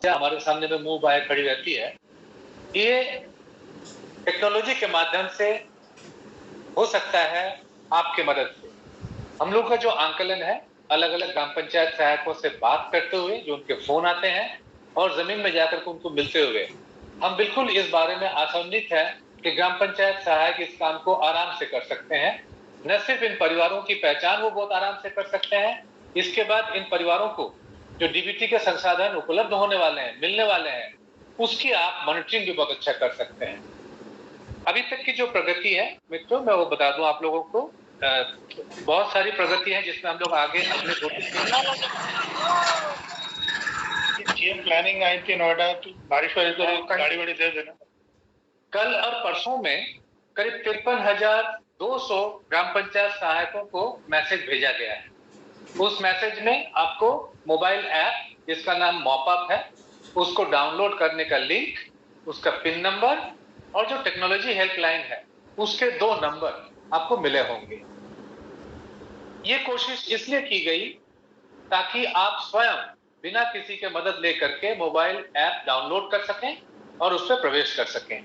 हमारे सामने में मुंह बाएं खड़ी रहती है, ये टेक्नोलॉजी के माध्यम से हो सकता है आपके मदद से। हम लोग का जो आंकलन है, अलग अलग ग्राम पंचायत सहायकों से बात करते हुए, जो उनके फोन आते हैं और जमीन में जाकर के उनको मिलते हुए, हम बिल्कुल इस बारे में आशान्वित है कि ग्राम पंचायत सहायक इस काम को आराम से कर सकते हैं। न सिर्फ इन परिवारों की पहचान वो बहुत आराम से कर सकते हैं, इसके बाद इन परिवारों को जो डीबीटी के संसाधन उपलब्ध होने वाले हैं, मिलने वाले हैं, उसकी आप मॉनिटरिंग भी बहुत अच्छा कर सकते हैं। अभी तक की जो प्रगति है मित्रों, मैं वो बता दूं आप लोगों को, बहुत सारी प्रगति है जिसमें हम लोग आगे अपने प्लानिंग आई थी नोएडा, तो बारिश वाली तो गाड़ी वाड़ी दे देना। कल और परसों में करीब 53,200 ग्राम पंचायत सहायकों को मैसेज भेजा गया है। उस मैसेज में आपको मोबाइल ऐप जिसका नाम मॉपअप है, उसको डाउनलोड करने का लिंक, उसका पिन नंबर और जो टेक्नोलॉजी हेल्पलाइन है उसके 2 नंबर आपको मिले होंगे। ये कोशिश इसलिए की गई ताकि आप स्वयं बिना किसी के मदद लेकर के मोबाइल ऐप डाउनलोड कर सकें और उस पर प्रवेश कर सकें।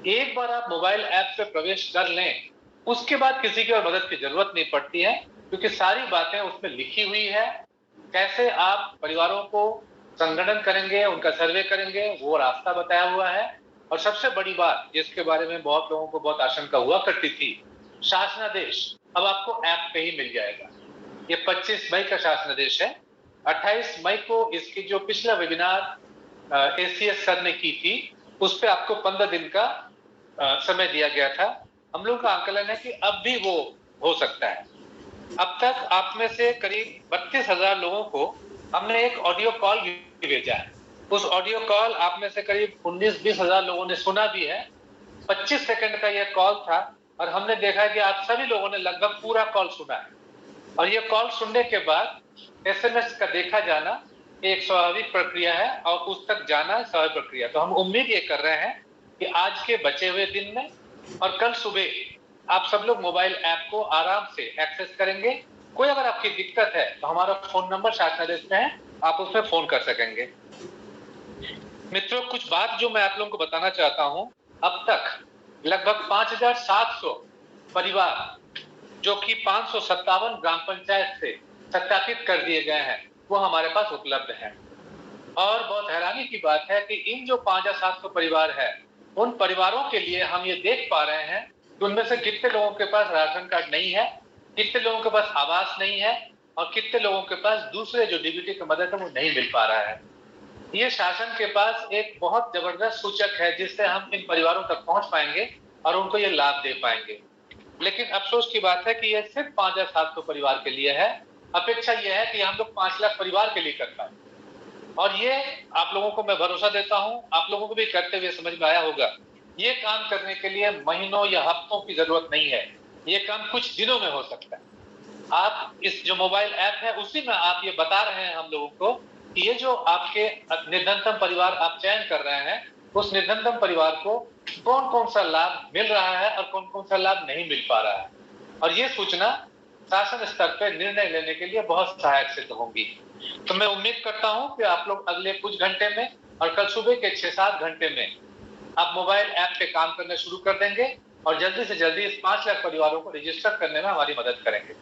एक बार आप मोबाइल ऐप पे प्रवेश कर लें, उसके बाद किसी की और मदद की जरूरत नहीं पड़ती है, क्योंकि सारी बातें उसमें लिखी हुई है। कैसे आप परिवारों को संगठन करेंगे, उनका सर्वे करेंगे, वो रास्ता बताया हुआ है। और सबसे बड़ी बात जिसके बारे में बहुत लोगों को बहुत आशंका हुआ करती थी, शासनादेश अब आपको ऐप पे ही मिल जाएगा। ये 25 मई का शासनादेश है। 28 मई को इसकी जो पिछला वेबिनार एसीएस सर ने की थी, उस पे आपको 15 दिन का समय दिया गया था। हम लोग का आंकलन है कि अब भी वो हो सकता है। अब तक आप में से करीब 32,000 लोगों को हमने एक ऑडियो कॉल भी भेजा है। उस ऑडियो कॉल आप में से करीब 19-20 हजार लोगों ने सुना भी है। 25 सेकंड का यह कॉल था और हमने देखा कि आप सभी लोगों ने लगभग पूरा कॉल सुना है। और ये कॉल सुनने के बाद एसएमएस का देखा जाना एक स्वाभाविक प्रक्रिया है और उस तक जाना स्वाभाविक प्रक्रिया। तो हम उम्मीद ये कर रहे हैं कि आज के बचे हुए दिन में और कल सुबह आप सब लोग मोबाइल ऐप को आराम से एक्सेस करेंगे। कोई अगर आपकी दिक्कत है तो हमारा फोन नंबर शासनादेश में है, आप उसमें फोन कर सकेंगे। मित्रों, कुछ बात जो मैं आप लोगों को बताना चाहता हूं, अब तक लगभग 5,700 परिवार जो कि 557 ग्राम पंचायत से सत्यापित कर दिए गए हैं, वो हमारे पास उपलब्ध हैं। और बहुत हैरानी की बात है कि इन जो 5,700 परिवार है, उन परिवारों के लिए हम ये देख पा रहे हैं कि उनमें से कितने लोगों के पास राशन कार्ड नहीं है, कितने लोगों के पास आवास नहीं है और कितने लोगों के पास दूसरे जो डीबीटी की मदद है वो नहीं मिल पा रहा है। ये शासन के पास एक बहुत जबरदस्त सूचक है जिससे हम इन परिवारों तक पहुंच पाएंगे और उनको ये लाभ दे पाएंगे। लेकिन अफसोस की बात है कि यह सिर्फ 5,700 परिवार के लिए है। अपेक्षा यह है कि हम लोग 5 लाख परिवार के लिए कर पाए। और ये आप लोगों को मैं भरोसा देता हूं, आप लोगों को भी करते हुए समझ में आया होगा, ये काम करने के लिए महीनों या हफ्तों की जरूरत नहीं है। ये काम कुछ दिनों में हो सकता है। आप इस जो मोबाइल ऐप है उसी में आप ये बता रहे हैं हम लोगों को कि ये जो आपके निर्धनतम परिवार आप चयन कर रहे हैं, उस निर्धनतम परिवार को कौन कौन सा लाभ मिल रहा है और कौन कौन सा लाभ नहीं मिल पा रहा है। और ये सूचना शासन स्तर पर निर्णय लेने के लिए बहुत सहायक सिद्ध होंगी। तो मैं उम्मीद करता हूं कि आप लोग अगले कुछ घंटे में और कल सुबह के 6-7 घंटे में आप मोबाइल ऐप पे काम करना शुरू कर देंगे और जल्दी से जल्दी इस 5 लाख परिवारों को रजिस्टर करने में हमारी मदद करेंगे।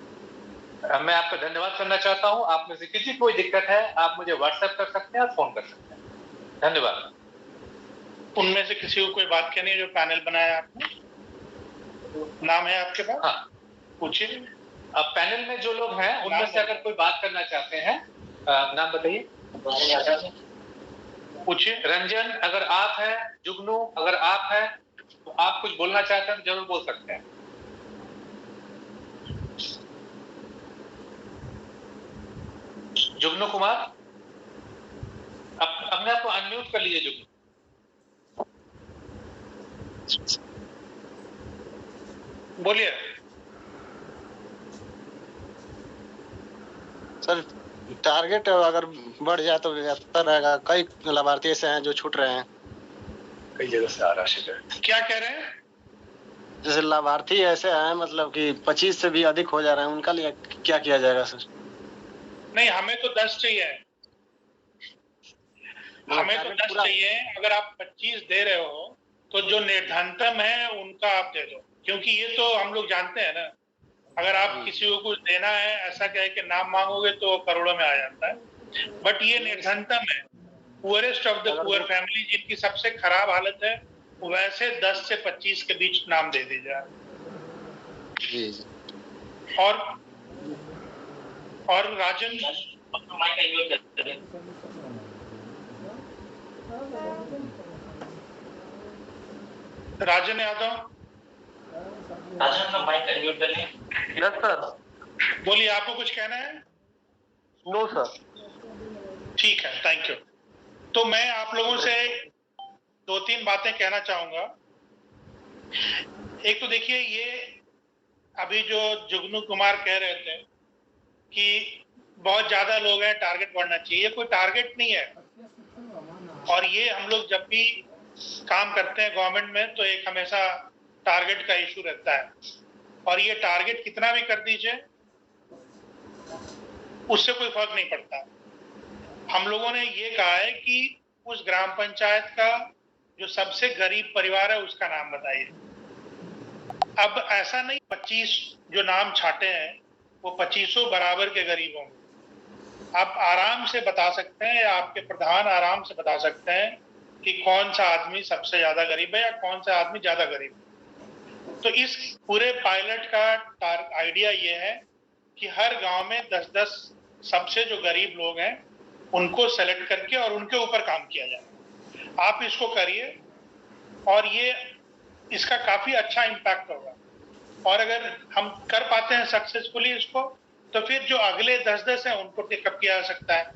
मैं आपका धन्यवाद करना चाहता हूं। आप में से किसी कोई दिक्कत है, आप मुझे व्हाट्सएप कर सकते हैं और फोन कर सकते हैं। धन्यवाद। उनमें से किसी को कोई बात कहनी है जो पैनल बनाया आपने? नाम है आपके पास? हाँ, पूछिए। अब पैनल में जो लोग हैं उनमें से अगर कोई बात करना चाहते हैं, नाम बताइए। पूछिए। रंजन अगर आप हैं, जुगनू अगर आप हैं तो आप कुछ बोलना चाहते हैं तो जरूर बोल सकते हैं। जुगनू कुमार, अपने आप को अनम्यूट कर लीजिए। जुगनू, बोलिए। सर, टारगेट अगर बढ़ जाए तो बेहतर रहेगा। कई लाभार्थी ऐसे हैं जो छूट रहे हैं, कई जगह से आ रहा है। क्या कह रहे हैं? जैसे लाभार्थी ऐसे हैं मतलब कि 25 से भी अधिक हो जा रहे हैं, उनका लिए क्या किया जाएगा सर? नहीं, हमें तो 10 चाहिए। हमें तो 10 चाहिए। अगर आप 25 दे रहे हो तो जो निर्धनतम है उनका आप दे दो, क्योंकि ये तो हम लोग जानते हैं ना, अगर आप किसी को कुछ देना है ऐसा कह के नाम मांगोगे तो करोड़ों में आ जाता है। बट ये निर्धनतम है, poorest of the poor family, जिनकी सबसे खराब हालत है, वैसे 10 से 25 के बीच नाम दे दीजिए जी। और राजन यादव, यस सर। बोलिए, आपको कुछ कहना है? No sir. ठीक है, थैंक यू। तो मैं आप लोगों से 2-3 बातें कहना चाहूंगा। एक तो देखिए, ये अभी जो जुगनू कुमार कह रहे थे कि बहुत ज्यादा लोग हैं, टारगेट बढ़ना चाहिए, ये कोई टारगेट नहीं है। और ये हम लोग जब भी काम करते हैं गवर्नमेंट में तो एक हमेशा टारगेट का इशू रहता है, और ये टारगेट कितना भी कर दीजिए उससे कोई फर्क नहीं पड़ता। हम लोगों ने ये कहा है कि उस ग्राम पंचायत का जो सबसे गरीब परिवार है उसका नाम बताइए। अब ऐसा नहीं 25 जो नाम छाटे हैं वो 25 बराबर के गरीब होंगे। आप आराम से बता सकते हैं, या आपके प्रधान आराम से बता सकते हैं कि कौन सा आदमी सबसे ज्यादा गरीब है या कौन सा आदमी ज्यादा गरीब है। तो इस पूरे पायलट का आइडिया ये है कि हर गांव में 10-10 सबसे जो गरीब लोग हैं उनको सेलेक्ट करके और उनके ऊपर काम किया जाए। आप इसको करिए और ये इसका काफी अच्छा इम्पैक्ट होगा। और अगर हम कर पाते हैं सक्सेसफुली इसको, तो फिर जो अगले 10-10 हैं उनको टेकअप किया जा सकता है।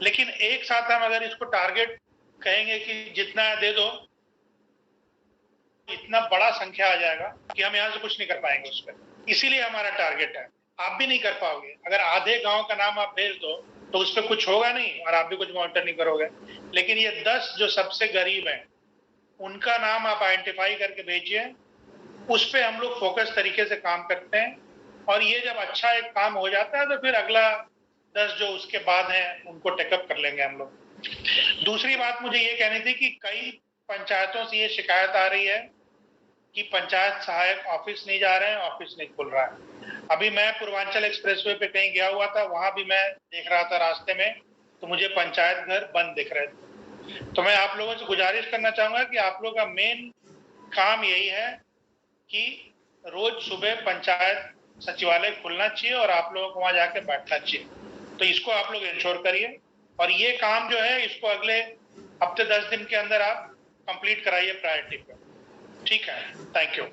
लेकिन एक साथ हम अगर इसको टारगेट कहेंगे कि जितना दे दो, इतना बड़ा संख्या आ जाएगा कि हम यहाँ से कुछ नहीं कर पाएंगे उस पर। इसीलिए हमारा टारगेट है। आप भी नहीं कर पाओगे। अगर आधे गांव का नाम आप भेज दो तो उस पर कुछ होगा नहीं और आप भी कुछ मॉनिटर नहीं करोगे। लेकिन ये 10 जो सबसे गरीब हैं उनका नाम आप आइडेंटिफाई करके भेजिए, उस पर हम लोग फोकस तरीके से काम करते हैं। और ये जब अच्छा एक काम हो जाता है तो फिर अगला 10 जो उसके बाद हैं उनको टेकअप कर लेंगे हम लोग। दूसरी बात मुझे ये कहनी थी कि कई पंचायतों से ये शिकायत आ रही है कि पंचायत सहायक ऑफिस नहीं जा रहे हैं, ऑफिस नहीं खुल रहा है। अभी मैं पूर्वांचल एक्सप्रेसवे पे कहीं गया हुआ था, वहां भी मैं देख रहा था रास्ते में, तो मुझे पंचायत घर बंद दिख रहे थे। तो मैं आप लोगों से गुजारिश करना चाहूंगा कि आप लोगों का मेन काम यही है कि रोज सुबह पंचायत सचिवालय खुलना चाहिए और आप लोगों को वहां जाके बैठना चाहिए। तो इसको आप लोग इंश्योर करिए और ये काम जो है इसको अगले हफ्ते 10 दिन के अंदर आप कंप्लीट कराइए प्रायोरिटी पे। ठीक है, थैंक यू।